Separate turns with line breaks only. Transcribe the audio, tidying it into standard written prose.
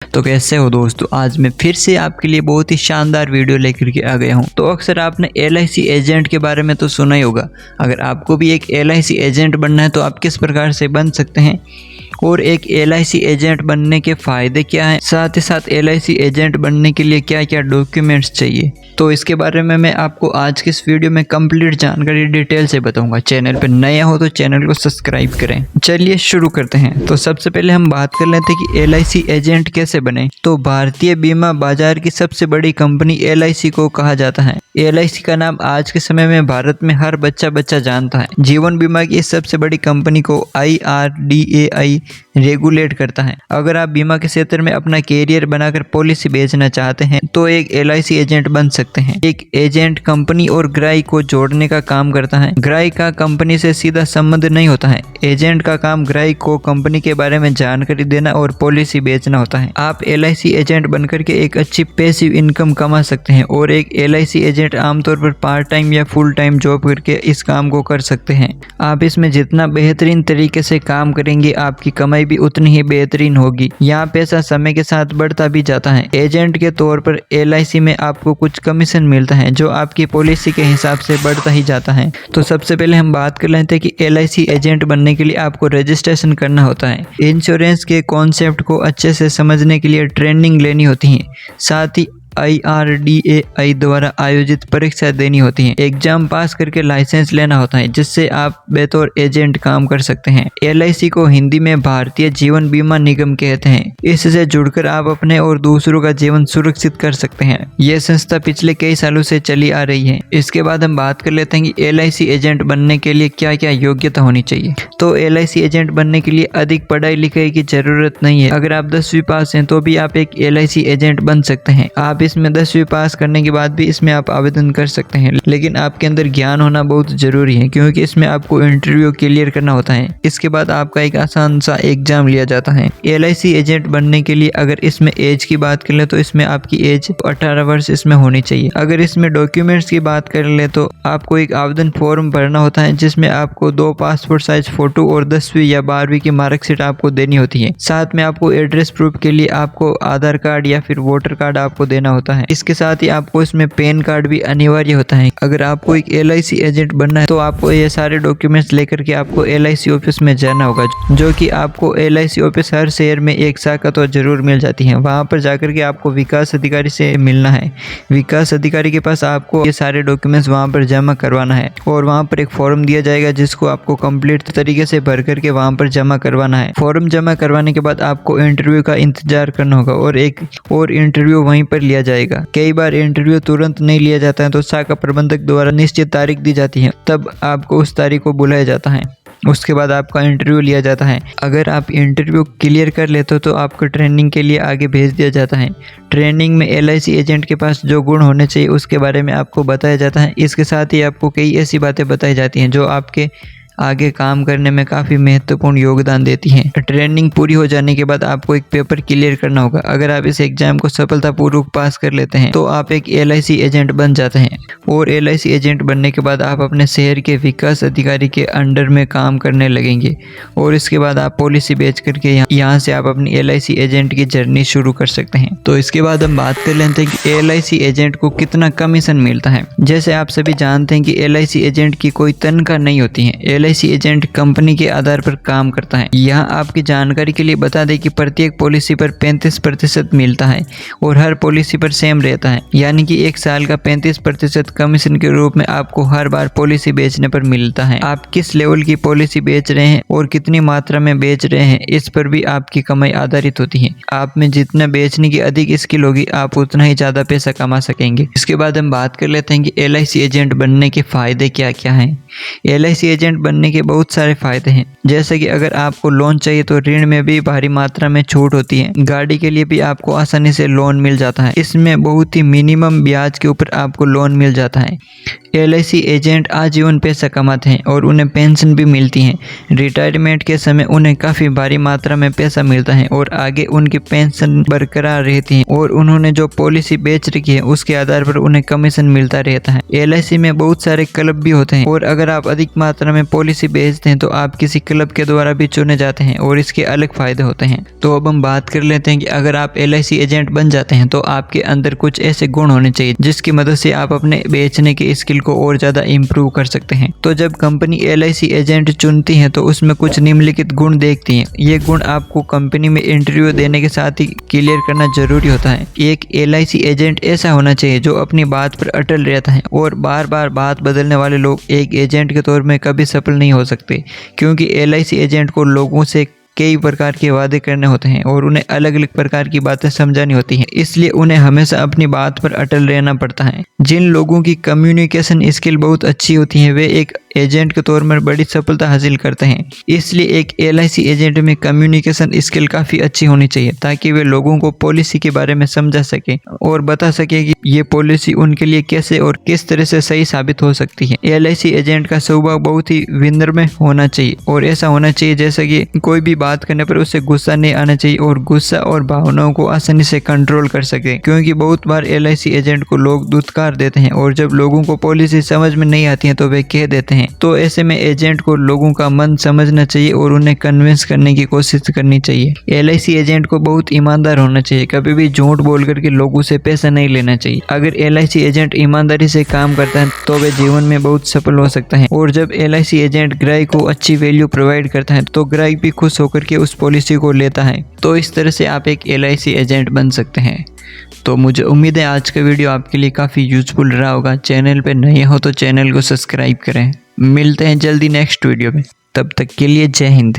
तो कैसे हो दोस्तों, आज मैं फिर से आपके लिए बहुत ही शानदार वीडियो लेकर के आ गया हूं। तो अक्सर आपने LIC एजेंट के बारे में तो सुना ही होगा। अगर आपको भी एक LIC एजेंट बनना है तो आप किस प्रकार से बन सकते हैं और एक LIC एजेंट बनने के फ़ायदे क्या हैं, साथ ही साथ LIC एजेंट बनने के लिए क्या क्या डॉक्यूमेंट्स चाहिए, तो इसके बारे में मैं आपको आज की इस वीडियो में कंप्लीट जानकारी डिटेल से बताऊंगा। चैनल पर नया हो तो चैनल को सब्सक्राइब करें। चलिए शुरू करते हैं। तो सबसे पहले हम बात कर लेते हैं कि LIC एजेंट कैसे बने। तो भारतीय बीमा बाजार की सबसे बड़ी कंपनी LIC को कहा जाता है। LIC का नाम आज के समय में भारत में हर बच्चा जानता है। जीवन बीमा की इस सबसे बड़ी कंपनी को IRDAI रेगुलेट करता है। अगर आप बीमा के क्षेत्र में अपना कैरियर बनाकर पॉलिसी बेचना चाहते हैं तो एक LIC एजेंट बन सकते हैं। एक एजेंट कंपनी और ग्राहक को जोड़ने का काम करता है। ग्राहक का कंपनी से सीधा संबंध नहीं होता है। एजेंट का काम ग्राहक को कंपनी के बारे में जानकारी देना और पॉलिसी बेचना होता है। आप LIC एजेंट बनकर के एक अच्छी पैसिव इनकम कमा सकते हैं और एक LIC एजेंट आमतौर पर पार्ट टाइम या फुल टाइम जॉब करके इस काम को कर सकते हैं। आप इसमें जितना बेहतरीन तरीके से काम करेंगे आपकी कमाई भी उतनी ही बेहतरीन होगी। यहाँ पैसा समय के साथ बढ़ता भी जाता है। एजेंट के तौर पर LIC में आपको कुछ कमीशन मिलता है जो आपकी पॉलिसी के हिसाब से बढ़ता ही जाता है। तो सबसे पहले हम बात कर लेते हैं कि LIC एजेंट बनने के लिए आपको रजिस्ट्रेशन करना होता है। इंश्योरेंस के कॉन्सेप्ट को अच्छे से समझने के लिए ट्रेनिंग लेनी होती है। साथ ही IRDAI द्वारा आयोजित परीक्षा देनी होती है। एग्जाम पास करके लाइसेंस लेना होता है जिससे आप बतौर एजेंट काम कर सकते हैं। LIC को हिंदी में भारतीय जीवन बीमा निगम कहते हैं। इससे जुड़कर आप अपने और दूसरों का जीवन सुरक्षित कर सकते हैं। यह संस्था पिछले कई सालों से चली आ रही है। इसके बाद हम बात कर लेते हैं कि LIC एजेंट बनने के लिए क्या क्या योग्यता होनी चाहिए। तो LIC एजेंट बनने के लिए अधिक पढ़ाई लिखाई की जरूरत नहीं है। अगर आप 10वीं पास हैं तो भी आप एक LIC एजेंट बन सकते हैं। आप इसमें 10वीं पास करने के बाद भी इसमें आप आवेदन कर सकते हैं, लेकिन आपके अंदर ज्ञान होना बहुत जरूरी है क्योंकि इसमें आपको इंटरव्यू क्लियर करना होता है। इसके बाद आपका एक आसान सा एग्जाम लिया जाता है। LIC एजेंट बनने के लिए अगर इसमें एज की बात कर ले तो इसमें आपकी एज 18 वर्ष इसमें होनी चाहिए। अगर इसमें डॉक्यूमेंट्स की बात कर ले तो आपको एक आवेदन फॉर्म भरना होता है जिसमें आपको 2 पासपोर्ट साइज फोटो और 10वीं या 12वीं की मार्कशीट आपको देनी होती है। साथ में आपको एड्रेस प्रूफ के लिए आपको आधार कार्ड या फिर वोटर कार्ड आपको देना होता है। इसके साथ ही आपको इसमें पैन कार्ड भी अनिवार्य होता है। अगर आपको एक LIC एजेंट बनना है तो आपको ये सारे डॉक्यूमेंट्स लेकर के आपको LIC ऑफिस में जाना होगा, जो कि आपको LIC ऑफिस हर शहर में एक शाखा तो जरूर मिल जाती है। वहां पर जाकर के आपको विकास अधिकारी से मिलना है। विकास अधिकारी के पास आपको ये सारे डॉक्यूमेंट्स वहां पर जमा करवाना है और वहां पर एक फॉर्म दिया जाएगा जिसको आपको कंप्लीट तरीके से भर करके वहां पर जमा करवाना है। फॉर्म जमा करवाने के बाद आपको इंटरव्यू का इंतजार करना होगा और एक और इंटरव्यू वहीं पर लिया जाएगा। कई बार इंटरव्यू तुरंत नहीं लिया जाता है तो शाखा प्रबंधक द्वारा निश्चित तारीख दी जाती है, तब आपको उस तारीख को बुलाया जाता है। उसके बाद आपका इंटरव्यू लिया जाता है। अगर आप इंटरव्यू क्लियर कर लेते हो तो आपको ट्रेनिंग के लिए आगे भेज दिया जाता है। ट्रेनिंग में LIC एजेंट के पास जो गुण होने चाहिए उसके बारे में आपको बताया जाता है। इसके साथ ही आपको कई ऐसी बातें बताई जाती हैं जो आपके आगे काम करने में काफ़ी महत्वपूर्ण योगदान देती हैं। ट्रेनिंग पूरी हो जाने के बाद आपको एक पेपर क्लियर करना होगा। अगर आप इस एग्जाम को सफलतापूर्वक पास कर लेते हैं तो आप एक LIC एजेंट बन जाते हैं और LIC एजेंट बनने के बाद आप अपने शहर के विकास अधिकारी के अंडर में काम करने लगेंगे और इसके बाद आप पॉलिसी बेच करके यहाँ से आप अपनी LIC एजेंट की जर्नी शुरू कर सकते हैं। तो इसके बाद हम बात कर लेते हैं कि LIC एजेंट को कितना कमीशन मिलता है। जैसे आप सभी जानते हैं कि LIC एजेंट की कोई तनख्वाह नहीं होती है। LIC एजेंट कंपनी के आधार पर काम करता है। यहाँ आपकी जानकारी के लिए बता दें कि प्रत्येक पॉलिसी पर 35% मिलता है और हर पॉलिसी पर सेम रहता है, यानी कि एक साल का 35% कमीशन के रूप में आपको हर बार पॉलिसी बेचने पर मिलता है। आप किस लेवल की पॉलिसी बेच रहे हैं और कितनी मात्रा में बेच रहे हैं इस पर भी आपकी कमाई आधारित होती है। आप में जितना बेचने की अधिक स्किल होगी आप उतना ही ज्यादा पैसा कमा सकेंगे। इसके बाद हम बात कर लेते हैं कि LIC एजेंट बनने के फायदे क्या क्या हैं। LIC एजेंट बनने के बहुत सारे फायदे हैं, जैसे कि अगर आपको लोन चाहिए तो ऋण में भी भारी मात्रा में छूट होती है। गाड़ी के लिए भी आपको आसानी से लोन मिल जाता है। इसमें बहुत ही मिनिमम ब्याज के ऊपर आपको लोन मिल जाता है। LIC एजेंट आजीवन पैसा कमाते हैं और उन्हें पेंशन भी मिलती है। रिटायरमेंट के समय उन्हें काफ़ी भारी मात्रा में पैसा मिलता है और आगे उनकी पेंशन बरकरार रहती है और उन्होंने जो पॉलिसी बेच रखी है उसके आधार पर उन्हें कमीशन मिलता रहता है। LIC में बहुत सारे क्लब भी होते हैं और अगर आप अधिक मात्रा में पॉलिसी बेचते हैं तो आप किसी क्लब के द्वारा भी चुने जाते हैं और इसके अलग फायदे होते हैं। तो अब हम बात कर लेते हैं कि अगर आप LIC एजेंट बन जाते हैं तो आपके अंदर कुछ ऐसे गुण होने चाहिए जिसकी मदद से आप अपने बेचने की स्किल को और ज़्यादा इम्प्रूव कर सकते हैं। तो जब कंपनी LIC एजेंट चुनती है तो उसमें कुछ निम्नलिखित गुण देखती है। ये गुण आपको कंपनी में इंटरव्यू देने के साथ ही क्लियर करना जरूरी होता है। एक LIC एजेंट ऐसा होना चाहिए जो अपनी बात पर अटल रहता है और बार बार बात बदलने वाले लोग एक एजेंट के तौर में कभी सफल नहीं हो सकते, क्योंकि LIC एजेंट को लोगों से कई प्रकार के वादे करने होते हैं और उन्हें अलग अलग प्रकार की बातें समझानी होती हैं, इसलिए उन्हें हमेशा अपनी बात पर अटल रहना पड़ता है। जिन लोगों की कम्युनिकेशन स्किल बहुत अच्छी होती है वे एक एजेंट के तौर पर बड़ी सफलता हासिल करते हैं। इसलिए एक LIC एजेंट में कम्युनिकेशन स्किल काफ़ी अच्छी होनी चाहिए ताकि वे लोगों को पॉलिसी के बारे में समझा सके और बता सके कि ये पॉलिसी उनके लिए कैसे और किस तरह से सही साबित हो सकती है। LIC एजेंट का स्वभाव बहुत ही विनम्र होना चाहिए और ऐसा होना चाहिए जैसा कि कोई भी बात करने पर उसे गुस्सा नहीं आना चाहिए और गुस्सा और भावनाओं को आसानी से कंट्रोल कर सके, क्योंकि बहुत बार LIC एजेंट को लोग दुत्कार देते हैं और जब लोगों को पॉलिसी समझ में नहीं आती है तो वे कह देते हैं। तो ऐसे में एजेंट को लोगों का मन समझना चाहिए और उन्हें कन्विंस करने की कोशिश करनी चाहिए। LIC एजेंट को बहुत ईमानदार होना चाहिए, कभी भी झूठ बोल करके लोगों से पैसा नहीं लेना चाहिए। अगर LIC एजेंट ईमानदारी से काम करता है तो वे जीवन में बहुत सफल हो सकता है और जब LIC एजेंट ग्राहक को अच्छी वैल्यू प्रोवाइड करता है तो ग्राहक भी खुश होकर के उस पॉलिसी को लेता है। तो इस तरह से आप एक LIC एजेंट बन सकते हैं। तो मुझे उम्मीद है आज का वीडियो आपके लिए काफ़ी यूजफुल रहा होगा। चैनल पे नए हो तो चैनल को सब्सक्राइब करें। मिलते हैं जल्दी नेक्स्ट वीडियो में, तब तक के लिए जय हिंद।